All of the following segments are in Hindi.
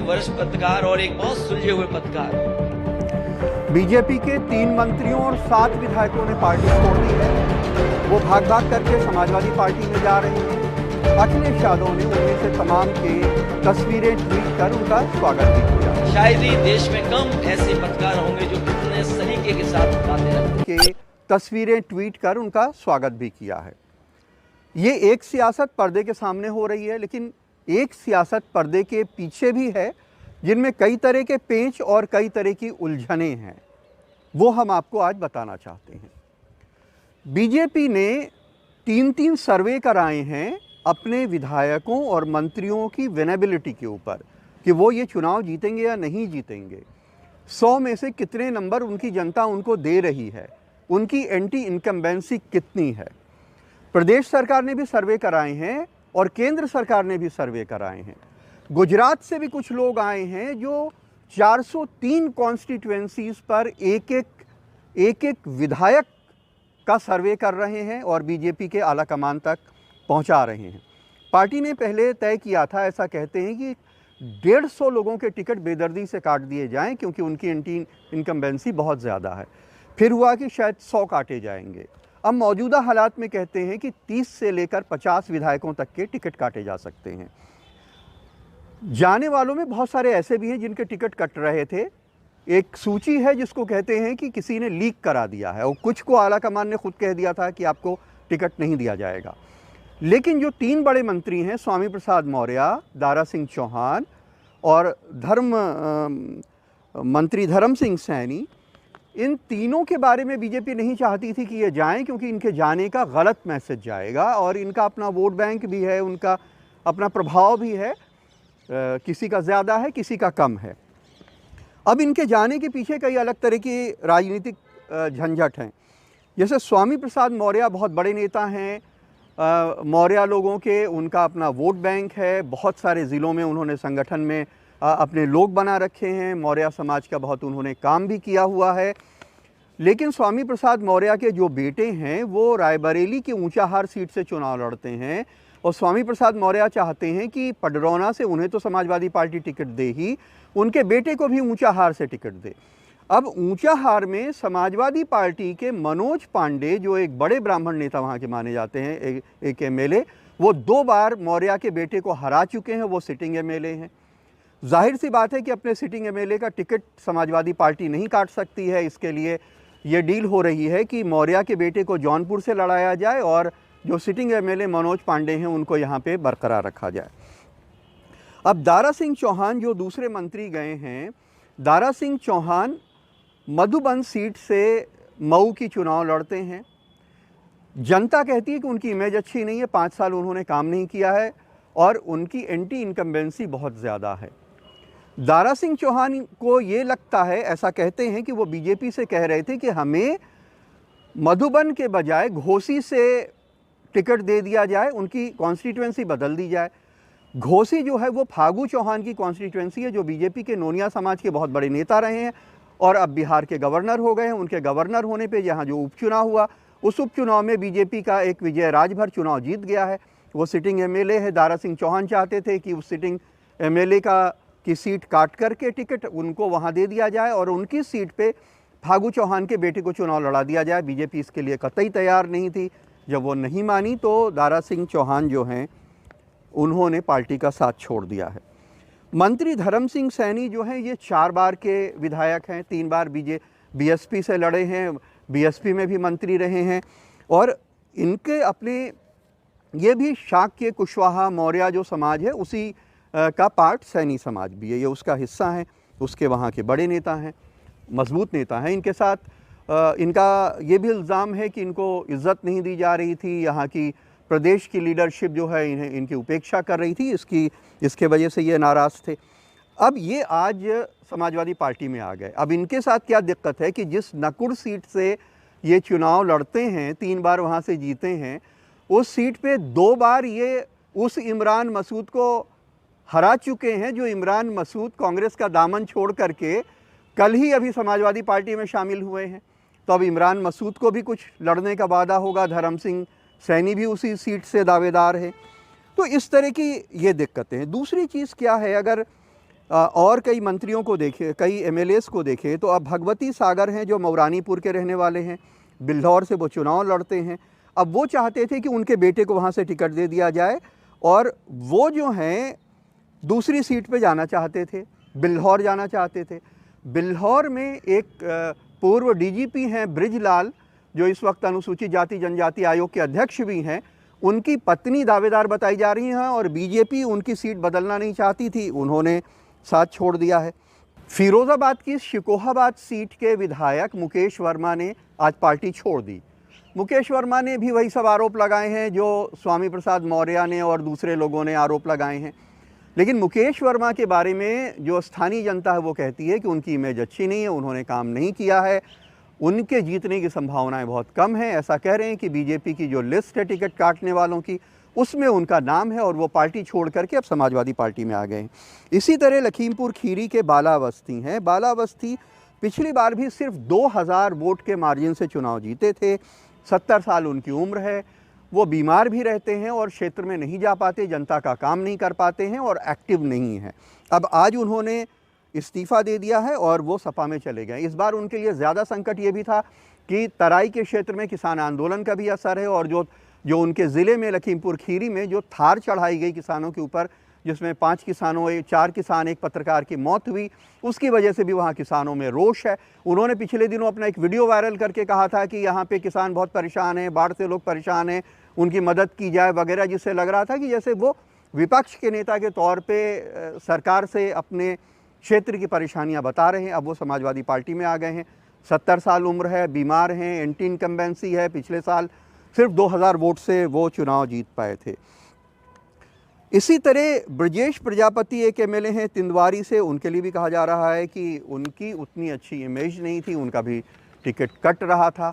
वरिष्ठ पत्रकार और एक बहुत सुलझे हुए पत्रकार। बीजेपी के 3 मंत्रियों और 7 विधायकों ने पार्टी छोड़ दी है। वो भाग भाग करके समाजवादी पार्टी में जा रहे हैं। अखिलेश यादव ने उनमें से तमाम के तस्वीरें ट्वीट कर उनका स्वागत भी किया। शायद ही देश में कम ऐसे पत्रकार होंगे जो कितने सलीके के साथ बातें रखते हैं। तस्वीरें ट्वीट कर उनका स्वागत भी किया है। ये एक सियासत पर्दे के सामने हो रही है, लेकिन एक सियासत पर्दे के पीछे भी है, जिनमें कई तरह के पेंच और कई तरह की उलझनें हैं। वो हम आपको आज बताना चाहते हैं। बीजेपी ने 3 सर्वे कराए हैं अपने विधायकों और मंत्रियों की विनेबिलिटी के ऊपर कि वो ये चुनाव जीतेंगे या नहीं जीतेंगे। 100 में से कितने नंबर उनकी जनता उनको दे रही है, उनकी एंटी इनकम्बेंसी कितनी है। प्रदेश सरकार ने भी सर्वे कराए हैं और केंद्र सरकार ने भी सर्वे कराए हैं। गुजरात से भी कुछ लोग आए हैं जो 403 कॉन्स्टिट्यूएंसीज पर एक विधायक का सर्वे कर रहे हैं और बीजेपी के आला कमान तक पहुंचा रहे हैं। पार्टी ने पहले तय किया था, ऐसा कहते हैं कि 150 लोगों के टिकट बेदर्दी से काट दिए जाएं क्योंकि उनकी एंटी इनकम्बेंसी बहुत ज़्यादा है। फिर हुआ कि शायद 100 काटे जाएंगे। अब मौजूदा हालात में कहते हैं कि 30 से लेकर 50 विधायकों तक के टिकट काटे जा सकते हैं। जाने वालों में बहुत सारे ऐसे भी हैं जिनके टिकट कट रहे थे। एक सूची है जिसको कहते हैं कि किसी ने लीक करा दिया है और कुछ को आला कमान ने खुद कह दिया था कि आपको टिकट नहीं दिया जाएगा। लेकिन जो 3 बड़े मंत्री हैं, स्वामी प्रसाद मौर्य, दारा सिंह चौहान और मंत्री धर्म सिंह सैनी, इन तीनों के बारे में बीजेपी नहीं चाहती थी कि ये जाएं क्योंकि इनके जाने का गलत मैसेज जाएगा और इनका अपना वोट बैंक भी है, उनका अपना प्रभाव भी है। किसी का ज़्यादा है, किसी का कम है। अब इनके जाने के पीछे कई अलग तरह की राजनीतिक झंझट हैं। जैसे स्वामी प्रसाद मौर्य बहुत बड़े नेता हैं, मौर्य लोगों के उनका अपना वोट बैंक है। बहुत सारे ज़िलों में उन्होंने संगठन में अपने लोग बना रखे हैं। मौर्य समाज का बहुत उन्होंने काम भी किया हुआ है। लेकिन स्वामी प्रसाद मौर्य के जो बेटे हैं वो रायबरेली की ऊंचाहार सीट से चुनाव लड़ते हैं और स्वामी प्रसाद मौर्य चाहते हैं कि पडरौना से उन्हें तो समाजवादी पार्टी टिकट दे ही, उनके बेटे को भी ऊंचाहार से टिकट दे। अब ऊंचाहार में समाजवादी पार्टी के मनोज पांडे, जो एक बड़े ब्राह्मण नेता वहाँ के माने जाते हैं, एक एमएलए, वो 2 बार मौर्य के बेटे को हरा चुके हैं। वो सिटिंग एमएलए हैं। जाहिर सी बात है कि अपने सिटिंग एमएलए का टिकट समाजवादी पार्टी नहीं काट सकती है। इसके लिए ये डील हो रही है कि मौर्य के बेटे को जौनपुर से लड़ाया जाए और जो सिटिंग एमएलए मनोज पांडे हैं उनको यहाँ पे बरकरार रखा जाए। अब दारा सिंह चौहान जो दूसरे मंत्री गए हैं, दारा सिंह चौहान मधुबन सीट से मऊ की चुनाव लड़ते हैं। जनता कहती है कि उनकी इमेज अच्छी नहीं है, 5 साल उन्होंने काम नहीं किया है और उनकी एंटी इनकम्बेंसी बहुत ज़्यादा है। दारा सिंह चौहान को ये लगता है, ऐसा कहते हैं कि वो बीजेपी से कह रहे थे कि हमें मधुबन के बजाय घोसी से टिकट दे दिया जाए, उनकी कॉन्स्टिट्यूएंसी बदल दी जाए। घोसी जो है वो फागू चौहान की कॉन्स्टिट्यूएंसी है, जो बीजेपी के नोनिया समाज के बहुत बड़े नेता रहे हैं और अब बिहार के गवर्नर हो गए हैं। उनके गवर्नर होने पे यहाँ जो उपचुनाव हुआ, उस उपचुनाव में बीजेपी का एक विजय राजभर चुनाव जीत गया है। वो सिटिंग एमएलए है। दारा सिंह चौहान चाहते थे कि उस सिटिंग एमएलए की सीट काट करके टिकट उनको वहाँ दे दिया जाए और उनकी सीट पे फागू चौहान के बेटे को चुनाव लड़ा दिया जाए। बीजेपी इसके लिए कतई तैयार नहीं थी। जब वो नहीं मानी तो दारा सिंह चौहान जो हैं उन्होंने पार्टी का साथ छोड़ दिया है। मंत्री धर्म सिंह सैनी जो हैं ये 4 बार के विधायक हैं। 3 बार बीएसपी से लड़े हैं, बीएसपी में भी मंत्री रहे हैं और इनके अपने ये भी शाक्य कुशवाहा मौर्य जो समाज है उसी का पार्ट सैनी समाज भी है, ये उसका हिस्सा है। उसके वहाँ के बड़े नेता हैं, मजबूत नेता हैं। इनके साथ इनका ये भी इल्ज़ाम है कि इनको इज़्ज़त नहीं दी जा रही थी। यहाँ की प्रदेश की लीडरशिप जो है इनकी उपेक्षा कर रही थी, इसके वजह से ये नाराज़ थे। अब ये आज समाजवादी पार्टी में आ गए। अब इनके साथ क्या दिक्कत है कि जिस नकुड़ सीट से ये चुनाव लड़ते हैं, 3 बार वहाँ से जीते हैं, उस सीट पे 2 बार ये उस इमरान मसूद को हरा चुके हैं जो इमरान मसूद कांग्रेस का दामन छोड़ करके कल ही अभी समाजवादी पार्टी में शामिल हुए हैं। तो अब इमरान मसूद को भी कुछ लड़ने का वादा होगा। धर्म सिंह सैनी भी उसी सीट से दावेदार है। तो इस तरह की ये दिक्कतें हैं। दूसरी चीज़ क्या है, अगर और कई मंत्रियों को देखे, कई एमएलएस को देखे, तो अब भगवती सागर हैं जो मौरानीपुर के रहने वाले हैं, बिल्हौर से वो चुनाव लड़ते हैं। अब वो चाहते थे कि उनके बेटे को वहाँ से टिकट दे दिया जाए और वो जो हैं दूसरी सीट पे जाना चाहते थे, बिल्हौर जाना चाहते थे। बिल्हौर में एक पूर्व डीजीपी हैं बृजलाल, जो इस वक्त अनुसूचित जाति जनजाति आयोग के अध्यक्ष भी हैं, उनकी पत्नी दावेदार बताई जा रही हैं और बीजेपी उनकी सीट बदलना नहीं चाहती थी, उन्होंने साथ छोड़ दिया है। फिरोजाबाद की शिकोहाबाद सीट के विधायक मुकेश वर्मा ने आज पार्टी छोड़ दी। मुकेश वर्मा ने भी वही सब आरोप लगाए हैं जो स्वामी प्रसाद मौर्य ने और दूसरे लोगों ने आरोप लगाए हैं। लेकिन मुकेश वर्मा के बारे में जो स्थानीय जनता है वो कहती है कि उनकी इमेज अच्छी नहीं है, उन्होंने काम नहीं किया है, उनके जीतने की संभावनाएं बहुत कम हैं। ऐसा कह रहे हैं कि बीजेपी की जो लिस्ट है टिकट काटने वालों की, उसमें उनका नाम है और वो पार्टी छोड़ करके अब समाजवादी पार्टी में आ गए हैं। इसी तरह लखीमपुर खीरी के बाला अवस्थी हैं। बाला अवस्थी पिछली बार भी सिर्फ 2000 वोट के मार्जिन से चुनाव जीते थे। 70 साल उनकी उम्र है, वो बीमार भी रहते हैं और क्षेत्र में नहीं जा पाते, जनता का काम नहीं कर पाते हैं और एक्टिव नहीं हैं। अब आज उन्होंने इस्तीफ़ा दे दिया है और वो सपा में चले गए। इस बार उनके लिए ज़्यादा संकट ये भी था कि तराई के क्षेत्र में किसान आंदोलन का भी असर है और जो उनके ज़िले में लखीमपुर खीरी में जो थार चढ़ाई गई किसानों के ऊपर, जिसमें 5 किसानों 4 किसान एक पत्रकार की मौत हुई, उसकी वजह से भी वहाँ किसानों में रोष है। उन्होंने पिछले दिनों अपना एक वीडियो वायरल करके कहा था कि यहाँ पे किसान बहुत परेशान हैं, बाढ़ से लोग परेशान हैं, उनकी मदद की जाए वगैरह, जिससे लग रहा था कि जैसे वो विपक्ष के नेता के तौर पे सरकार से अपने क्षेत्र की परेशानियाँ बता रहे हैं। अब वो समाजवादी पार्टी में आ गए हैं। 70 साल उम्र है, बीमार हैं, एंटी इनकम्बेंसी है, पिछले साल सिर्फ 2000 वोट से वो चुनाव जीत पाए थे। इसी तरह ब्रजेश प्रजापति एक एमएलए हैं तिंदवारी से, उनके लिए भी कहा जा रहा है कि उनकी उतनी अच्छी इमेज नहीं थी, उनका भी टिकट कट रहा था।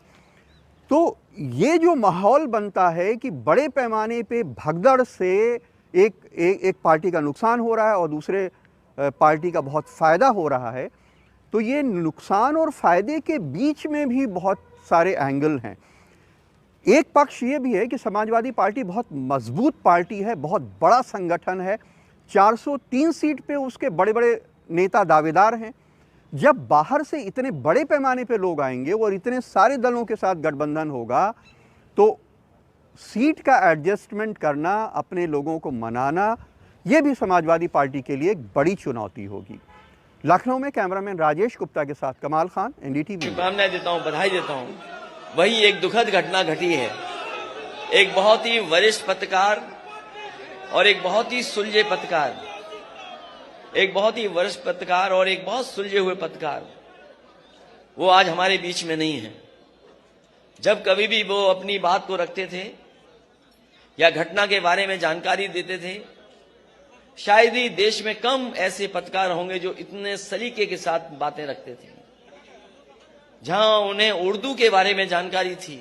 तो ये जो माहौल बनता है कि बड़े पैमाने पे भगदड़ से एक पार्टी का नुकसान हो रहा है और दूसरे पार्टी का बहुत फ़ायदा हो रहा है, तो ये नुकसान और फ़ायदे के बीच में भी बहुत सारे एंगल हैं। एक पक्ष ये भी है कि समाजवादी पार्टी बहुत मजबूत पार्टी है, बहुत बड़ा संगठन है, 403 सीट पे उसके बड़े बड़े नेता दावेदार हैं। जब बाहर से इतने बड़े पैमाने पे लोग आएंगे और इतने सारे दलों के साथ गठबंधन होगा, तो सीट का एडजस्टमेंट करना, अपने लोगों को मनाना, ये भी समाजवादी पार्टी के लिए एक बड़ी चुनौती होगी। लखनऊ में कैमरामैन राजेश गुप्ता के साथ कमाल खान, एनडीटीवी। शुभकामनाएं देता हूं, बधाई देता हूं। वही एक दुखद घटना घटी है। एक बहुत ही वरिष्ठ पत्रकार और एक बहुत ही सुलझे पत्रकार, एक बहुत ही वरिष्ठ पत्रकार और एक बहुत सुलझे हुए पत्रकार, वो आज हमारे बीच में नहीं है। जब कभी भी वो अपनी बात को रखते थे या घटना के बारे में जानकारी देते थे, शायद ही देश में कम ऐसे पत्रकार होंगे जो इतने सलीके के साथ बातें रखते थे। जहां उन्हें उर्दू के बारे में जानकारी थी,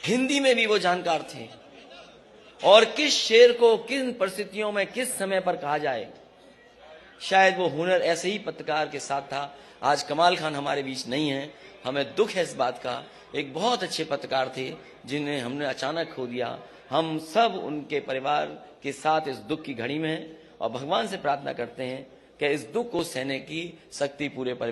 हिंदी में भी वो जानकार थे और किस शेर को किन परिस्थितियों में किस समय पर कहा जाए, शायद वो हुनर ऐसे ही पत्रकार के साथ था। आज कमाल खान हमारे बीच नहीं है, हमें दुख है इस बात का। एक बहुत अच्छे पत्रकार थे जिन्हें हमने अचानक खो दिया। हम सब उनके परिवार के साथ इस दुख की घड़ी में हैं और भगवान से प्रार्थना करते हैं कि इस दुख को सहने की शक्ति पूरे